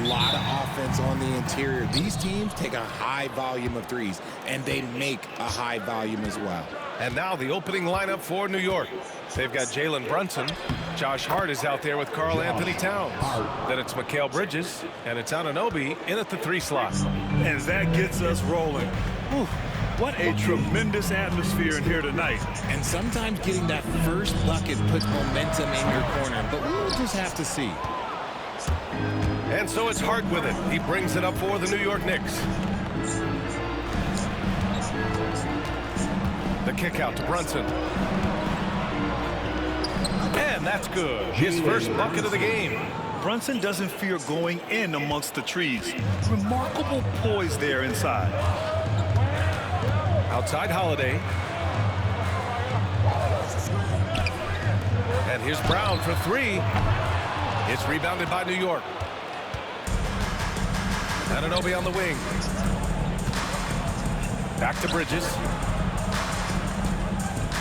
lot of offense on the interior. These teams take a high volume of threes, and they make a high volume as well. And now the opening lineup for New York. They've got Jalen Brunson. Josh Hart is out there with Karl Anthony Towns. Then it's Mikal Bridges, and it's Anunoby in at the 3 slot. And that gets us rolling. Whew, what a tremendous atmosphere in here tonight. And sometimes getting that first bucket puts momentum in your corner, but we'll just have to see. And so it's Hart with it. He brings it up for the New York Knicks. The kick out to Brunson. And that's good. His first bucket of the game. Brunson doesn't fear going in amongst the trees. Remarkable poise there inside. Outside Holiday. And here's Brown for 3. It's rebounded by New York. Anunoby on the wing. Back to Bridges.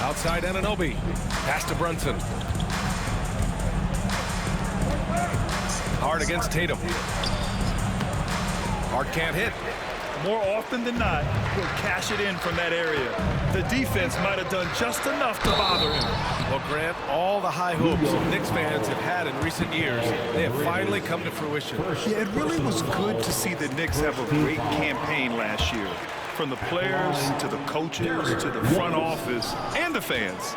Outside Anunoby. Pass to Brunson. Hart against Tatum. Hart can't hit. More often than not, he'll cash it in from that area. The defense might have done just enough to bother him. Well, Grant, all the high hopes Knicks fans have had in recent years, they have finally come to fruition. Yeah, it really was good to see the Knicks have a great campaign last year. From the players to the coaches to the front office and the fans.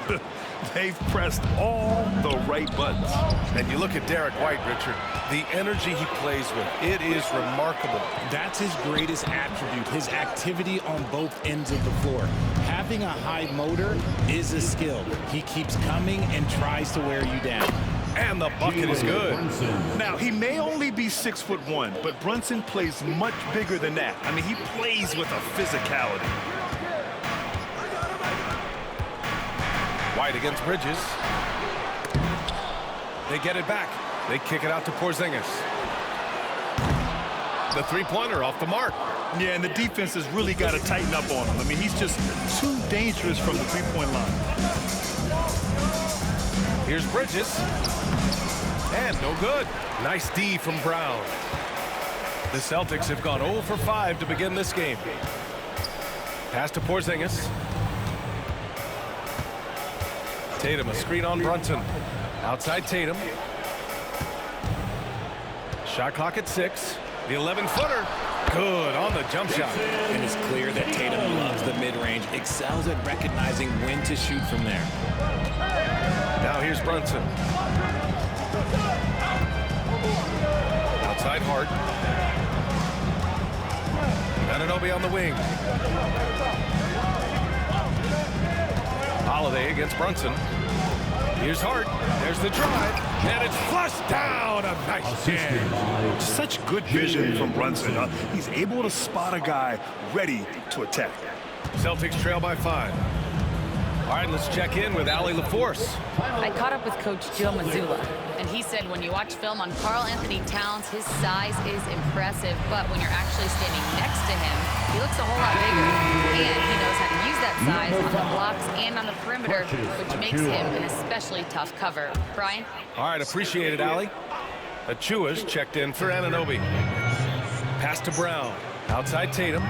They've pressed all the right buttons. And you look at Derek White, Richard, the energy he plays with, it is remarkable. That's his greatest attribute, his activity on both ends of the floor. Having a high motor is a skill. He keeps coming and tries to wear you down. And the bucket is good. Now, he may only be 6'1", but Brunson plays much bigger than that. I mean, he plays with a physicality. White against Bridges. They get it back. They kick it out to Porzingis. The 3-pointer off the mark. Yeah, and the defense has really got to tighten up on him. I mean, he's just too dangerous from the 3-point line. Here's Bridges. And no good. Nice D from Brown. The Celtics have gone 0 for 5 to begin this game. Pass to Porzingis. Tatum, a screen on Brunson. Outside Tatum. Shot clock at 6. The 11-footer. Good on the jump shot. And it's clear that Tatum loves the mid-range, excels at recognizing when to shoot from there. Now here's Brunson. Outside Hart. Anunoby on the wing. Holiday against Brunson. Here's Hart. There's the drive. And it's flushed down. A nice jam. Such good vision from Brunson. He's able to spot a guy ready to attack. Celtics trail by 5. All right, let's check in with Allie LaForce. I caught up with Coach Joe Mazzulla, and he said when you watch film on Karl Anthony Towns, his size is impressive, but when you're actually standing next to him, he looks a whole lot bigger, and he knows how to use that size on the blocks and on the perimeter, which makes him an especially tough cover. Brian? All right, appreciate it, Allie. Achua's checked in for Anunoby. Pass to Brown. Outside Tatum.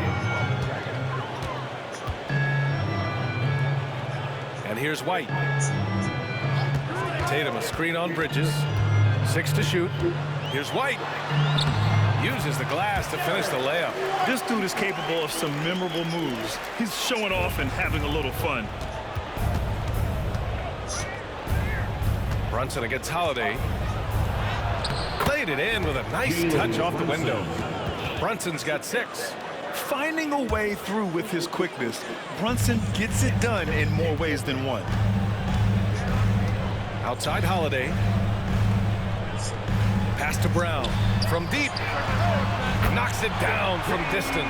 And here's White. Tatum, a screen on Bridges. 6 to shoot. Here's White. Uses the glass to finish the layup. This dude is capable of some memorable moves. He's showing off and having a little fun. Brunson against Holiday. Played it in with a nice touch off the window. Brunson's got 6. Finding a way through with his quickness, Brunson gets it done in more ways than one. Outside Holiday. Pass to Brown. From deep. Knocks it down from distance.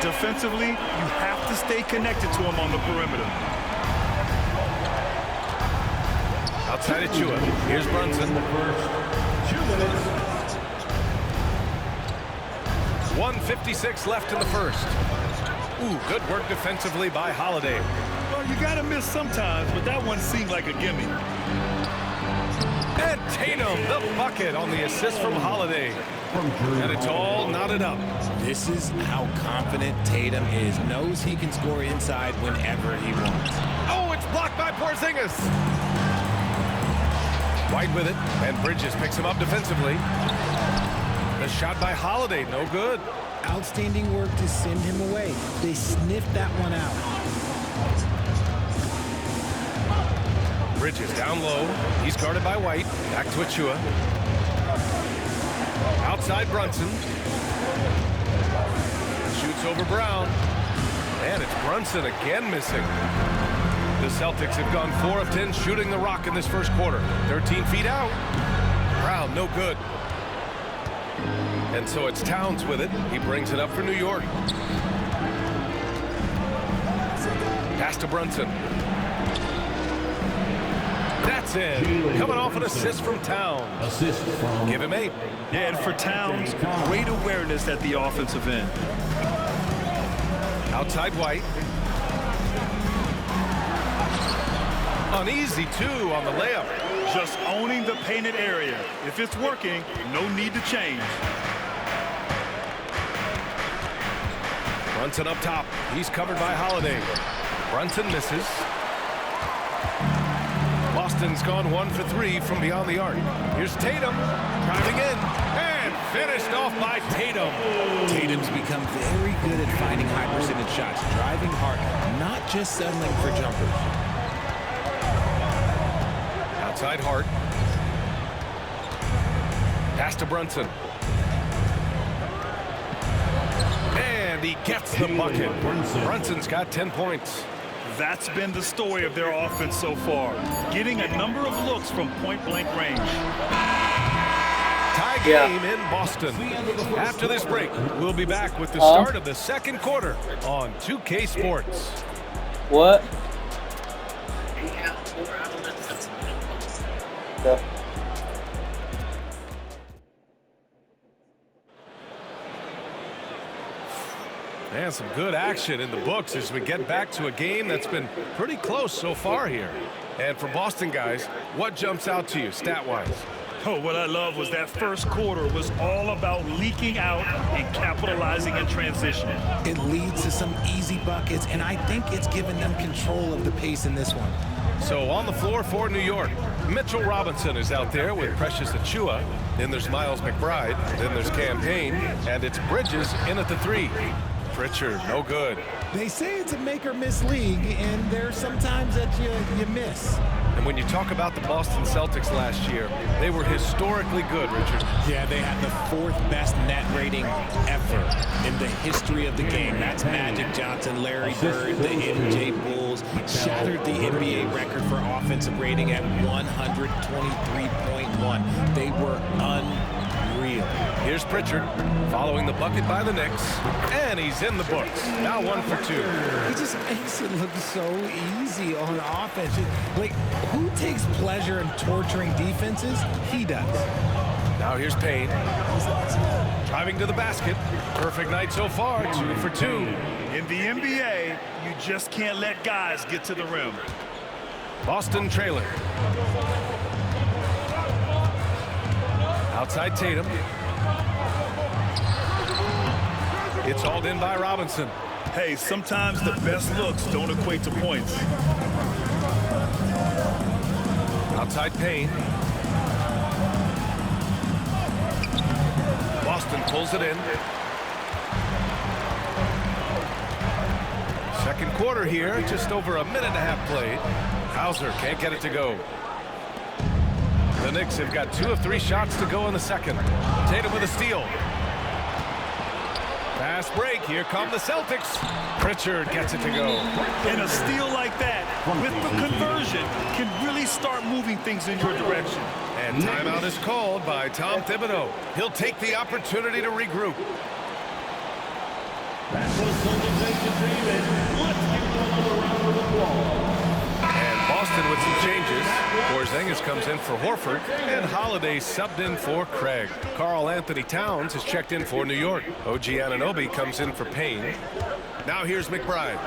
Defensively, you have to stay connected to him on the perimeter. Outside Achua. Here's Brunson. 1:56 left in the first. Ooh, good work defensively by Holiday. Well, you gotta miss sometimes, but that one seemed like a gimme. And Tatum, the bucket on the assist from Holiday. And it's all knotted up. This is how confident Tatum is. Knows he can score inside whenever he wants. Oh, it's blocked by Porzingis. White with it, and Bridges picks him up defensively. The shot by Holiday, no good. Outstanding work to send him away. They sniffed that one out. Bridges down low. He's guarded by White. Back to Achua. Outside Brunson. Shoots over Brown. And it's Brunson again missing. The Celtics have gone 4 of 10 shooting the rock in this first quarter. 13 feet out. Brown, no good. And so it's Towns with it. He brings it up for New York. Pass to Brunson. That's in. Coming off an assist from Towns. Give him 8. Yeah, and for Towns, great awareness at the offensive end. Outside White. An easy 2 on the layup. Just owning the painted area. If it's working, no need to change. Brunson up top. He's covered by Holiday. Brunson misses. Boston's gone 1 for 3 from beyond the arc. Here's Tatum driving in and finished off by Tatum. Tatum's become very good at finding high percentage shots, driving hard, not just settling for jumpers. Outside Hart. Pass to Brunson. And he gets the bucket. Brunson's got 10 points. That's been the story of their offense so far. Getting a number of looks from point-blank range. Tie game in Boston. After this break, we'll be back with the start of the second quarter on 2K Sports. What? Yeah. And some good action in the books as we get back to a game that's been pretty close so far here. And for Boston guys, what jumps out to you stat-wise? Oh, what I love was that first quarter was all about leaking out and capitalizing in transition. It leads to some easy buckets, and I think it's given them control of the pace in this one. So on the floor for New York, Mitchell Robinson is out there with Precious Achua. Then there's Miles McBride. Then there's Campaign. And it's Bridges in at the 3. Pritchard, no good. They say it's a make-or-miss league, and there's sometimes that you miss. And when you talk about the Boston Celtics last year, they were historically good, Richard. Yeah, they had the 4th best net rating ever in the history of the game. That's Magic Johnson, Larry Bird, the MJ Bulls. Shattered the NBA record for offensive rating at 123.1. They were unreal. Here's Pritchard following the bucket by the Knicks, and he's in the books. Now 1 for 2. He just makes it look so easy on offense. Like, who takes pleasure in torturing defenses? He does. Now here's Payne. Driving to the basket. Perfect night so far, 2 for 2. In the NBA, you just can't let guys get to the rim. Boston trailing. Outside Tatum. It's hauled in by Robinson. Hey, sometimes the best looks don't equate to points. Outside Payne. Boston pulls it in. Second quarter here, just over a minute and a half played. Hauser can't get it to go. The Knicks have got 2 of 3 shots to go in the second. Tatum with a steal. Fast break. Here come the Celtics. Pritchard gets it to go. And a steal like that, with the conversion, can really start moving things in your direction. And timeout is called by Tom Thibodeau. He'll take the opportunity to regroup. And Boston with some changes. Porzingis comes in for Horford, and Holiday subbed in for Craig. Karl Anthony Towns has checked in for New York. OG Anunoby comes in for Payne. Now here's McBride.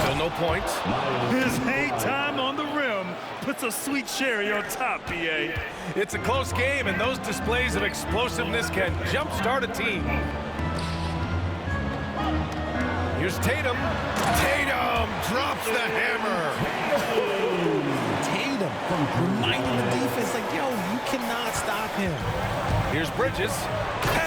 Still no points. His hang time on the rim puts a sweet cherry on top, B.A. It's a close game, and those displays of explosiveness can jumpstart a team. Here's Tatum. Tatum drops the hammer. Tatum reminding the defense, like, yo, you cannot stop him. Here's Bridges.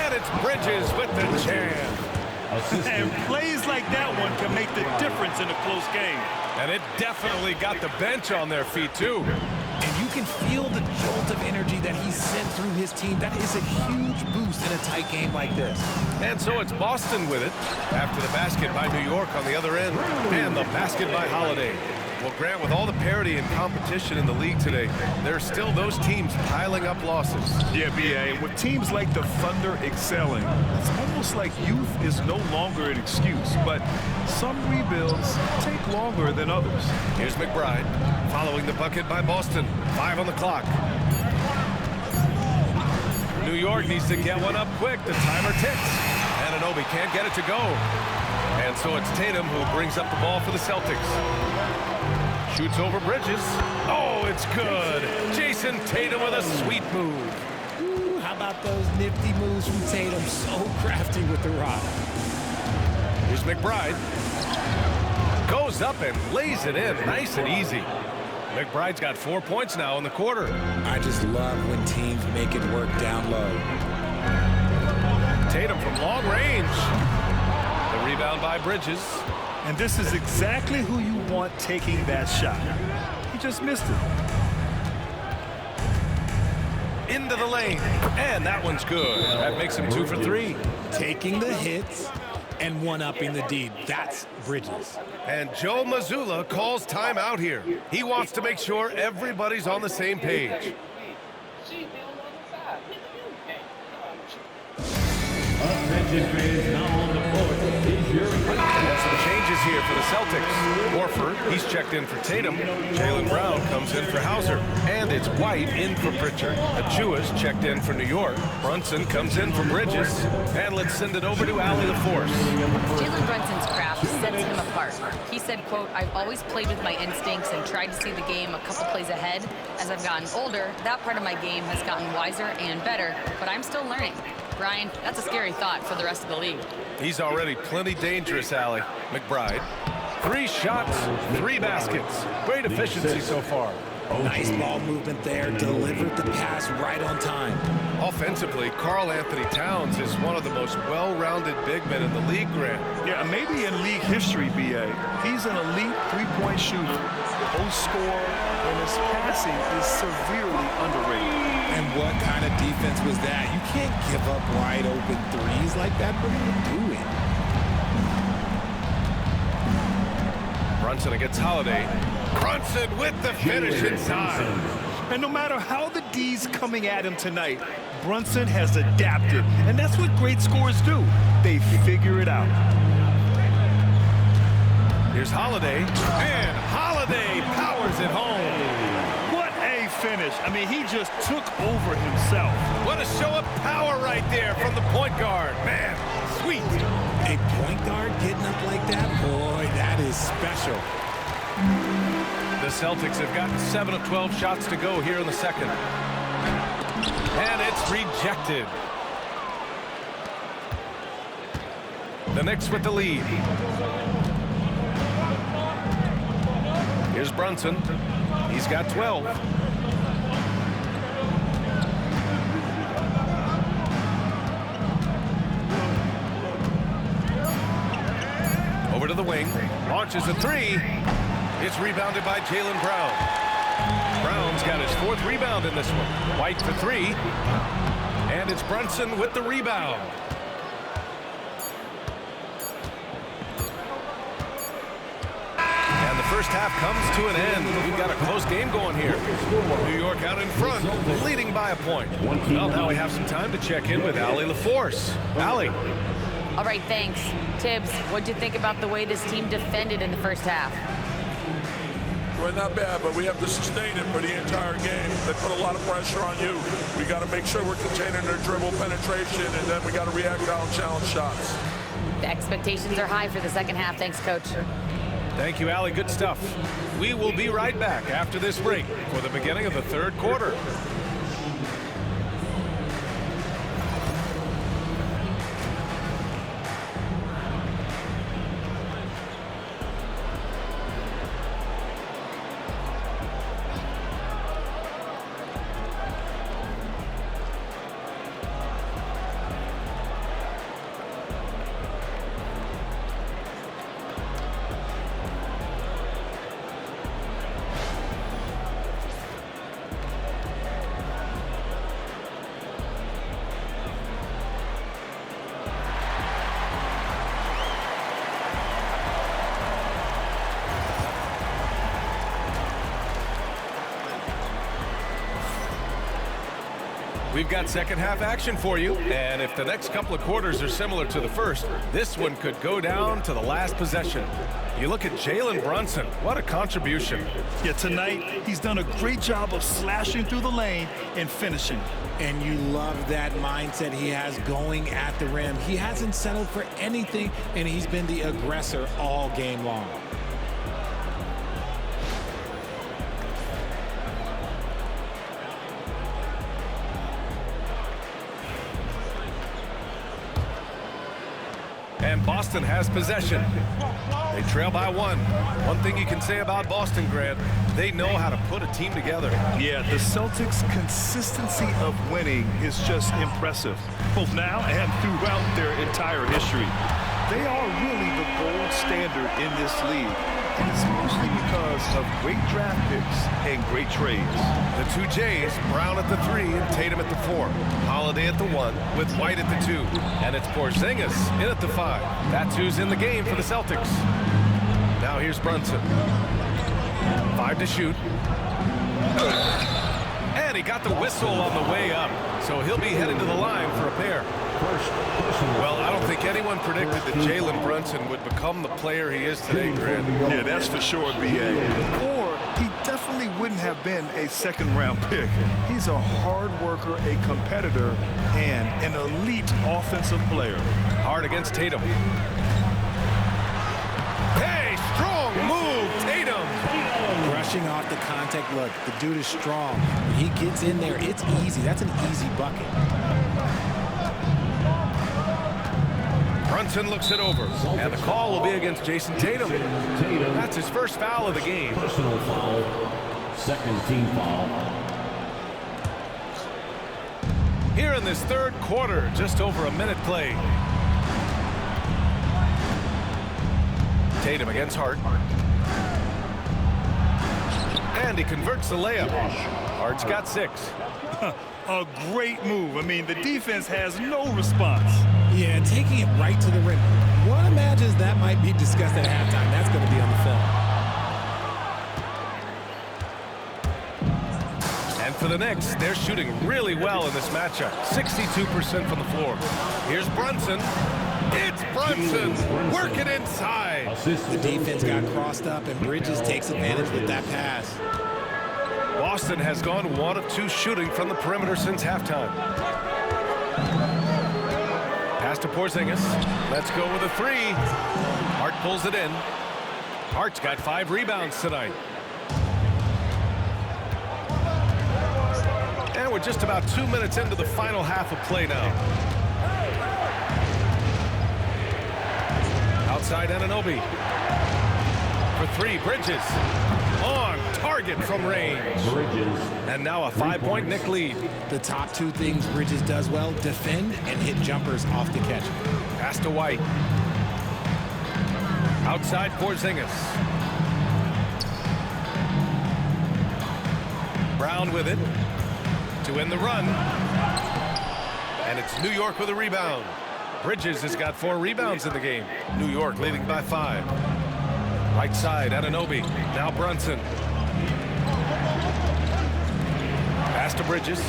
And it's Bridges with the jam. And plays like that one can make the difference in a close game. And it definitely got the bench on their feet, too. And you can feel the jolt of energy that he sent through his team. That is a huge boost in a tight game like this. And so it's Boston with it after the basket by New York on the other end and the basket by Holiday. Well, Grant, with all the parity and competition in the league today, there are still those teams piling up losses. Yeah, B.A., with teams like the Thunder excelling, it's almost like youth is no longer an excuse, but some rebuilds take longer than others. Here's McBride following the bucket by Boston. 5 on the clock. New York needs to get one up quick. The timer ticks. Anunoby can't get it to go. And so it's Tatum who brings up the ball for the Celtics. Shoots over Bridges. Oh, it's good. Jason Tatum with a sweet move. Ooh, how about those nifty moves from Tatum? So crafty with the rock. Here's McBride. Goes up and lays it in nice and easy. McBride's got 4 points now in the quarter. I just love when teams make it work down low. Tatum from long range. The rebound by Bridges. And this is exactly who you want taking that shot. He just missed it. Into the lane. And that one's good. That makes him 2 for 3. Taking the hits and one-upping the deed. That's Bridges. And Joe Mazzulla calls timeout here. He wants to make sure everybody's on the same page. Some changes here for the Celtics. Horford, he's checked in for Tatum. Jaylen Brown comes in for Hauser. And it's White in for Pritchard. Achua's checked in for New York. Brunson comes in for Bridges. And let's send it over to Allie LaForce. Jalen Brunson's craft sets him apart. He said, quote, "I've always played with my instincts and tried to see the game a couple plays ahead. As I've gotten older, that part of my game has gotten wiser and better, but I'm still learning." Brian, that's a scary thought for the rest of the league. He's already plenty dangerous, Allie. McBride. 3 shots, 3 baskets. Great efficiency so far. Nice ball movement there. Delivered the pass right on time. Offensively, Karl Anthony Towns is one of the most well-rounded big men in the league, Grant. Yeah, maybe in league history, B.A. He's an elite three-point shooter. Post scorer, and his passing is severely underrated. And what kind of defense was that? You can't give up wide open threes like that. What are you doing? Brunson against Holiday. Brunson with the finish inside. And no matter how the D's coming at him tonight, Brunson has adapted. And that's what great scorers do. They figure it out. Here's Holiday. And Holiday powers it home. What a finish. I mean, he just took over himself. What a show of power right there from the point guard. Man, sweet. A point guard getting up like that? Boy, that is special. The Celtics have gotten 7 of 12 shots to go here in the second. And it's rejected. The Knicks with the lead. Here's Brunson. He's got 12. Over to the wing. Launches a 3. It's rebounded by Jaylen Brown. Brown's got his 4th rebound in this one. White for 3. And it's Brunson with the rebound. And the first half comes to an end. We've got a close game going here. New York out in front, leading by a point. Well, now we have some time to check in with Allie LaForce. Allie. All right, thanks. Tibbs, what'd you think about the way this team defended in the first half? Well, not bad, but we have to sustain it for the entire game. They put a lot of pressure on you. We got to make sure we're containing their dribble penetration, and then we got to react out and challenge shots. The expectations are high for the second half. Thanks, Coach. Thank you, Allie. Good stuff. We will be right back after this break for the beginning of the third quarter. We've got second half action for you, and if the next couple of quarters are similar to the first, this one could go down to the last possession. You look at Jalen Brunson, what a contribution. Yeah, tonight he's done a great job of slashing through the lane and finishing. And you love that mindset he has going at the rim. He hasn't settled for anything, and he's been the aggressor all game long. And Boston has possession. They trail by one. One thing you can say about Boston, Grant, they know how to put a team together. Yeah, the Celtics' consistency of winning is just impressive, both now and throughout their entire history. They are really the gold standard in this league, and it's mostly because of great draft picks and great trades. The two J's, Brown at the 3 and Tatum at the 4. Holiday at the 1 with White at the 2. And it's Porzingis in at the 5. That's who's in the game for the Celtics. Now here's Brunson. 5 to shoot. And he got the whistle on the way up, so he'll be headed to the line for a pair. Well, I don't think anyone predicted that Jalen Brunson would become the player he is today, Grant. Yeah, that's for sure, B.A. Or he definitely wouldn't have been a second-round pick. He's a hard worker, a competitor, and an elite offensive player. Hard against Tatum. Hey, strong move, Tatum. Brushing off the contact. Look, the dude is strong. When he gets in there, it's easy. That's an easy bucket. Brunson looks it over, and the call will be against Jason Tatum. That's his first foul of the game. Personal foul, second team foul. Here in this third quarter, just over a minute played. Tatum against Hart. And he converts the layup. Hart's got 6. A great move. I mean, the defense has no response. Yeah, taking it right to the rim. One imagines that might be discussed at halftime. That's going to be on the film. And for the Knicks, they're shooting really well in this matchup. 62% from the floor. Here's Brunson. It's Brunson working inside. The defense got crossed up, and Bridges takes advantage with that pass. Boston has gone 1 of 2 shooting from the perimeter since halftime. Pass to Porzingis. Let's go with a 3. Hart pulls it in. Hart's got 5 rebounds tonight. And we're just about 2 minutes into the final half of play now. Outside Anunoby. For 3, Bridges. On target from range. And now a 5-point Knick lead. The top 2 things Bridges does well: defend and hit jumpers off the catch. Pass to White. Outside Porzingis. Brown with it to end the run. And it's New York with a rebound. Bridges has got 4 rebounds in the game. New York leading by 5. Right side, Anunoby. Now Brunson. Pass to Bridges.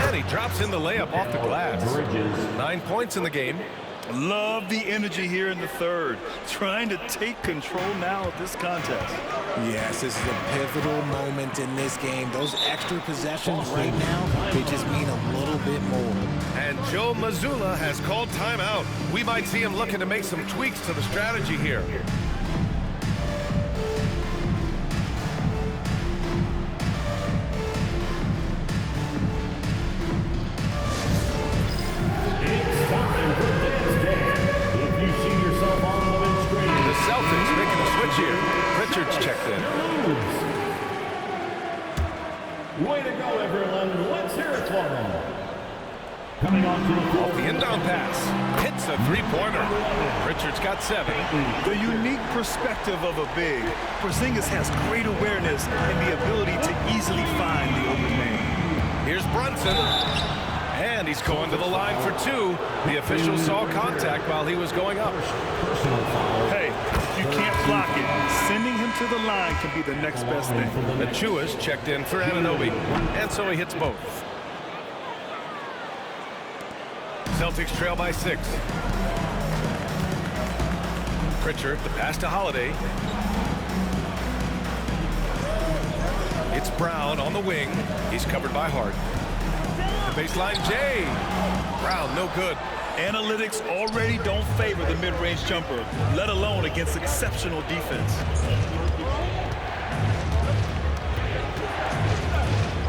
And he drops in the layup off the glass. 9 points in the game. Love the energy here in the third. Trying to take control now of this contest. Yes, this is a pivotal moment in this game. Those extra possessions right now, they just mean a little bit more. And Joe Mazzulla has called timeout. We might see him looking to make some tweaks to the strategy here. The Celtics making a switch here. Richards checked in. Way to go, everyone. Let's hear it for them. Coming on to the floor. The inbound pass. Hits a three-pointer. Richards got 7. The unique perspective of a big. Porzingis has great awareness and the ability to easily find the open man. Here's Brunson. And he's going to the line for 2. The official saw contact while he was going up. Hey, you can't block it. Sending him to the line can be the next best thing. Achua's checked in for Anunoby. And so he hits both. Celtics trail by 6. Pritchard, the pass to Holiday. It's Brown on the wing. He's covered by Hart. The baseline, Jay. Brown, no good. Analytics already don't favor the mid-range jumper, let alone against exceptional defense.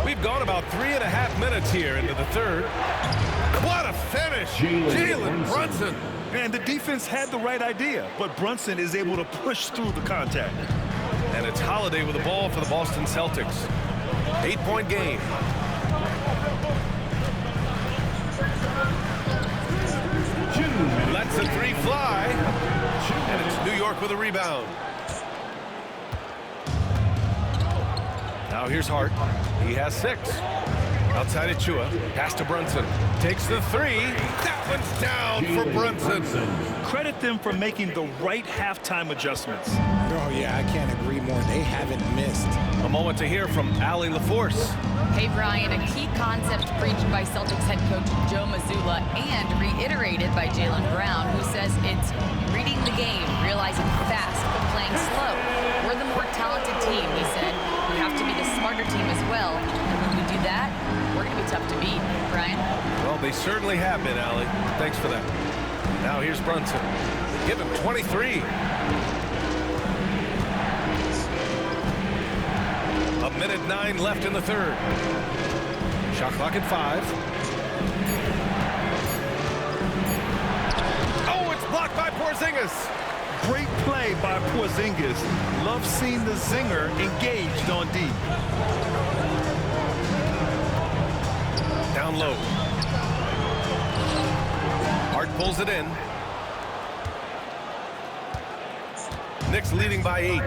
We've gone about 3.5 minutes here into the third. What a finish! Jalen Brunson. And the defense had the right idea, but Brunson is able to push through the contact. And it's Holiday with the ball for the Boston Celtics. 8-point game. Lets the 3 fly. And it's New York with a rebound. Now here's Hart. He has 6. Outside Achua. Pass to Brunson. Takes the 3. That one's down for Brunson. Credit them for making the right halftime adjustments. Oh, yeah, I can't agree more. They haven't missed. A moment to hear from Allie LaForce. Hey, Brian, a key concept preached by Celtics head coach Joe Mazzulla and reiterated by Jaylen Brown, who says it's reading the game, realizing fast, but playing slow. We're the more talented team, he said. We have to be the smarter team as well. And when we do that, we're going to be tough to beat. Brian? Well, they certainly have been, Allie. Thanks for that. Now here's Brunson. Give him 23. A minute 9 left in the third. Shot clock at 5. Oh, it's blocked by Porzingis. Great play by Porzingis. Love seeing the zinger engaged on D. Down low. Hart pulls it in. Knicks leading by 8.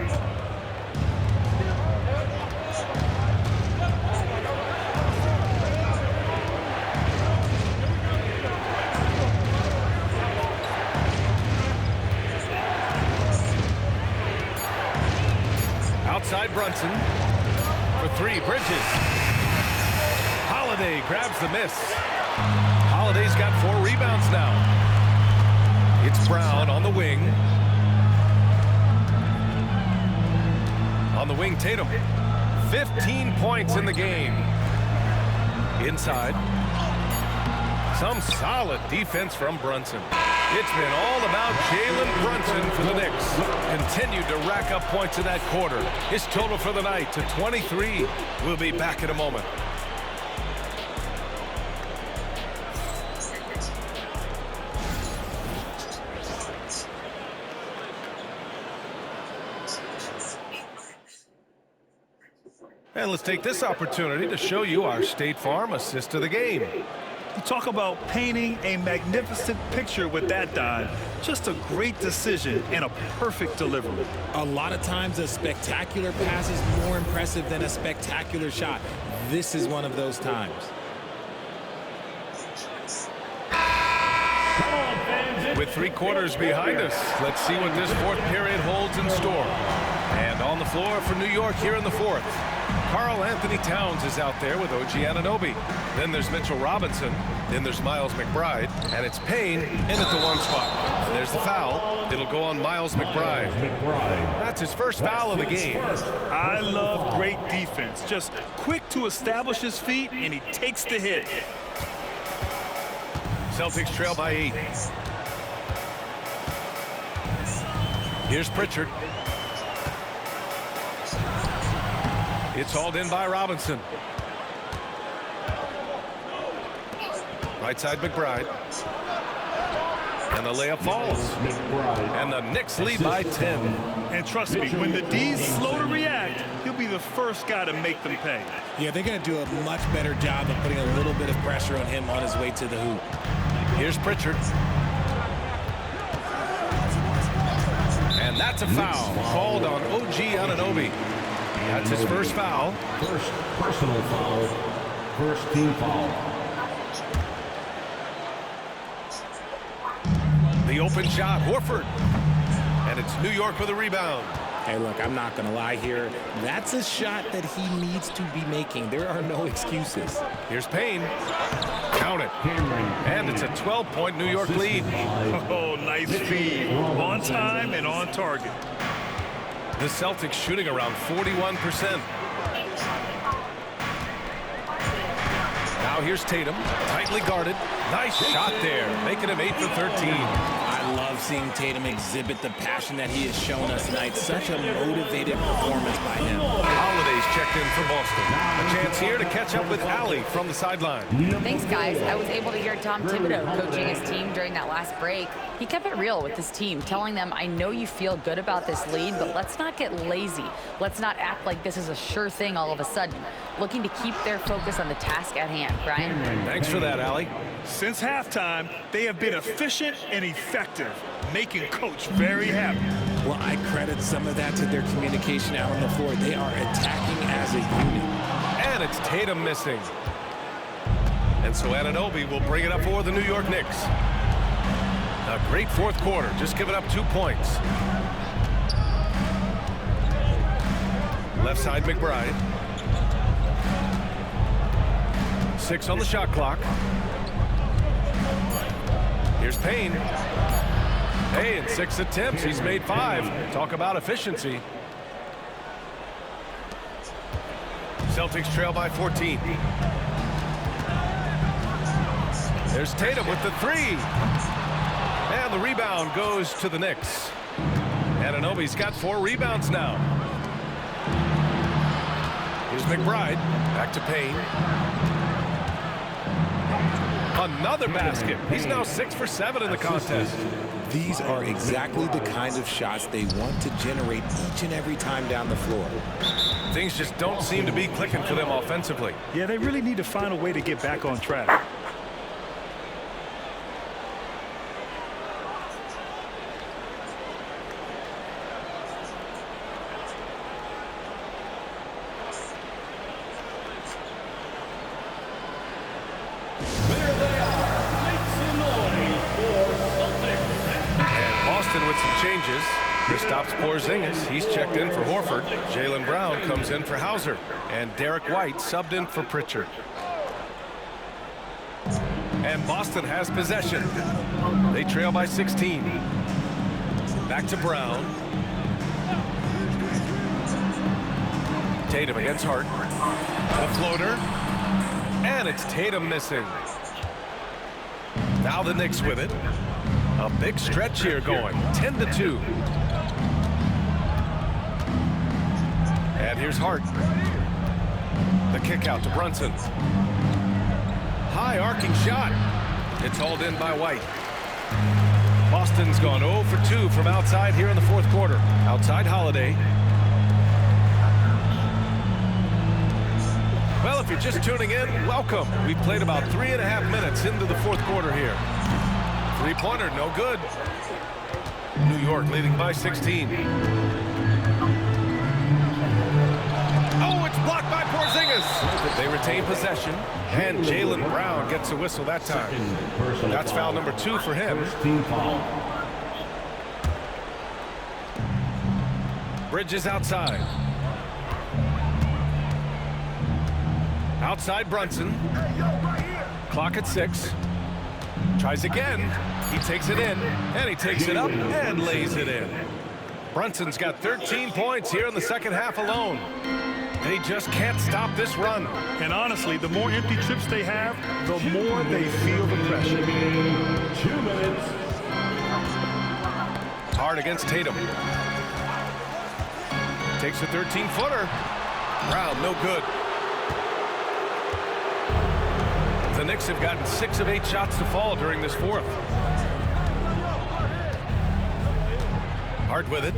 Outside Brunson for 3. Bridges. Holiday grabs the miss. Holiday's got 4 rebounds now. It's Brown on the wing. On the wing, Tatum. 15 points in the game. Inside. Some solid defense from Brunson. It's been all about Jalen Brunson for the Knicks. Continued to rack up points in that quarter. His total for the night to 23. We'll be back in a moment. And let's take this opportunity to show you our State Farm assist to the game. You talk about painting a magnificent picture with that dive. Just a great decision and a perfect delivery. A lot of times a spectacular pass is more impressive than a spectacular shot. This is one of those times. With 3 quarters behind us, let's see what this fourth period holds in store. And on the floor for New York here in the fourth. Karl Anthony Towns is out there with OG Anunoby. Then there's Mitchell Robinson. Then there's Miles McBride. And it's Payne in at the 1 spot. And there's the foul. It'll go on Miles McBride. That's his first foul of the game. I love great defense. Just quick to establish his feet, and he takes the hit. Celtics trail by 8. Here's Pritchard. It's hauled in by Robinson. Right side McBride. And the layup falls. And the Knicks lead by 10. And trust me, when the D's slow to react, he'll be the first guy to make them pay. Yeah, they're going to do a much better job of putting a little bit of pressure on him on his way to the hoop. Here's Pritchard. And that's a foul called on OG Anunoby. That's his first foul. First personal foul. First team foul. The open shot, Horford. And it's New York with a rebound. Hey, look, I'm not going to lie here. That's a shot that he needs to be making. There are no excuses. Here's Payne. Count it. And it's a 12-point New York lead. Oh, nice feed. On time and on target. The Celtics shooting around 41%. Now here's Tatum, tightly guarded. Nice shot there, making him 8 for 13. I love seeing Tatum exhibit the passion that he has shown us tonight. Such a motivated performance by him. Holiday's checked in for Boston. A chance here to catch up with Allie from the sideline. Thanks, guys. I was able to hear Tom Thibodeau coaching his team during that last break. He kept it real with his team, telling them, I know you feel good about this lead, but let's not get lazy. Let's not act like this is a sure thing all of a sudden. Looking to keep their focus on the task at hand. Brian? Thanks for that, Allie. Since halftime, they have been efficient and effective, making Coach very happy. Well, I credit some of that to their communication out on the floor. They are attacking as a unit. And it's Tatum missing. And so Anunoby will bring it up for the New York Knicks. A great fourth quarter, just giving up 2 points. Left side McBride. 6 on the shot clock. Here's Payne. Hey, in 6 attempts, he's made 5. Talk about efficiency. Celtics trail by 14. There's Tatum with the 3. And the rebound goes to the Knicks. Anunoby's got 4 rebounds now. Here's McBride. Back to Payne. Another basket. He's now 6 for 7 in the contest. These are exactly the kinds of shots they want to generate each and every time down the floor. Things just don't seem to be clicking for them offensively. Yeah, they really need to find a way to get back on track. With some changes. He stops Porzingis. He's checked in for Horford. Jaylen Brown comes in for Hauser. And Derek White subbed in for Pritchard. And Boston has possession. They trail by 16. Back to Brown. Tatum against Hart. The floater. And it's Tatum missing. Now the Knicks with it. A big stretch here going, 10-2. And here's Hart. The kick out to Brunson. High arcing shot. It's hauled in by White. Boston's gone 0 for 2 from outside here in the fourth quarter. Outside Holiday. Well, if you're just tuning in, welcome. We've played about 3.5 minutes into the fourth quarter here. Three-pointer, no good. New York leading by 16. Oh, it's blocked by Porzingis. They retain possession, and Jaylen Brown gets a whistle that time. That's foul number 2 for him. Bridges outside. Outside Brunson. Clock at 6. Tries again. He takes it in, and he takes it up and lays it in. Brunson's got 13 points here in the second half alone. They just can't stop this run. And honestly, the more empty trips they have, the more they feel the pressure. 2 minutes. Hard against Tatum. Takes a 13-footer. Brown, no good. The Knicks have gotten 6 of 8 shots to fall during this fourth. Hard with it.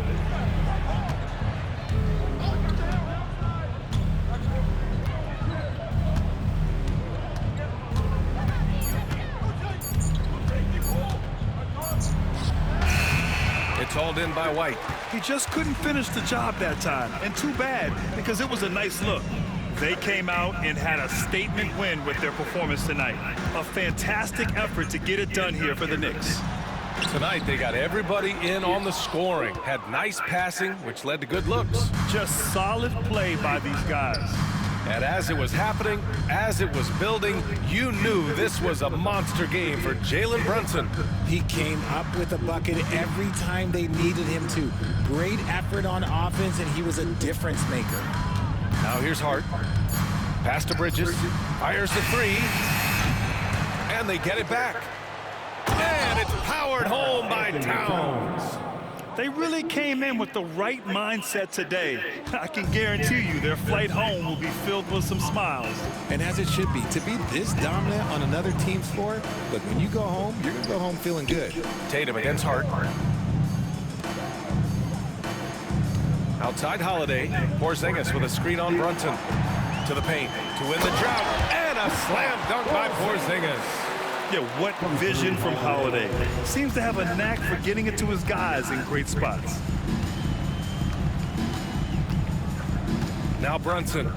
It's hauled in by White. He just couldn't finish the job that time, and too bad, because it was a nice look. They came out and had a statement win with their performance tonight. A fantastic effort to get it done here for the Knicks. Tonight, they got everybody in on the scoring. Had nice passing, which led to good looks. Just solid play by these guys. And as it was happening, as it was building, you knew this was a monster game for Jalen Brunson. He came up with a bucket every time they needed him to. Great effort on offense, and he was a difference maker. Now here's Hart. Pass to Bridges. Fires the three. And they get it back. And it's powered home by Towns. They really came in with the right mindset today. I can guarantee you their flight home will be filled with some smiles. And as it should be, to be this dominant on another team's floor, look, when you go home, you're going to go home feeling good. Tatum against Hart. Outside Holiday. Porzingis with a screen on Brunson. To the paint to win the drought. And a slam dunk by Porzingis. Yeah, what vision from Holiday. Seems to have a knack for getting it to his guys in great spots. Now Brunson.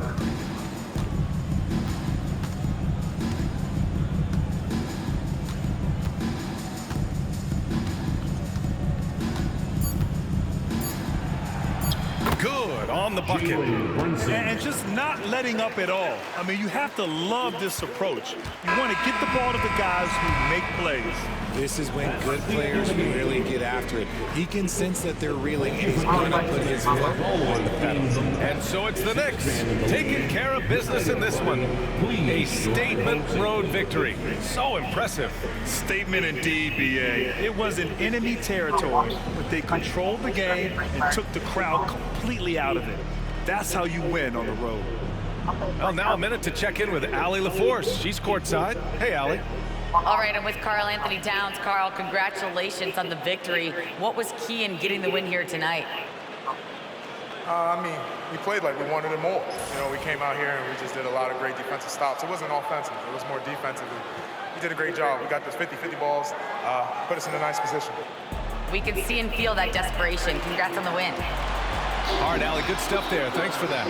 Good on the bucket. And just not letting up at all. I mean, you have to love this approach. You want to get the ball to the guys who make plays. This is when good players really get after it. He can sense that they're reeling, and he's going to put his foot on the pedal. And so it's the Knicks taking care of business in this one. A statement road victory. So impressive. Statement indeed, B.A. It was in enemy territory, but they controlled the game and took the crowd completely out of it. That's how you win on the road. Well, now a minute to check in with Allie LaForce. She's courtside. Hey, Allie. All right, I'm with Karl Anthony Towns. Karl, congratulations on the victory. What was key in getting the win here tonight? I mean, we played like we wanted it more. You know, we came out here and we just did a lot of great defensive stops. It wasn't offensive. It was more defensive. We did a great job. We got those 50-50 balls, put us in a nice position. We can see and feel that desperation. Congrats on the win. All right, Allie, good stuff there. Thanks for that.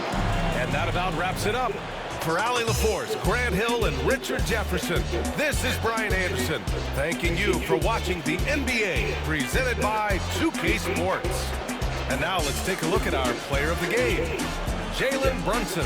And that about wraps it up. For Allie LaForce, Grant Hill, and Richard Jefferson, this is Brian Anderson, thanking you for watching the NBA, presented by 2K Sports. And now let's take a look at our player of the game, Jalen Brunson.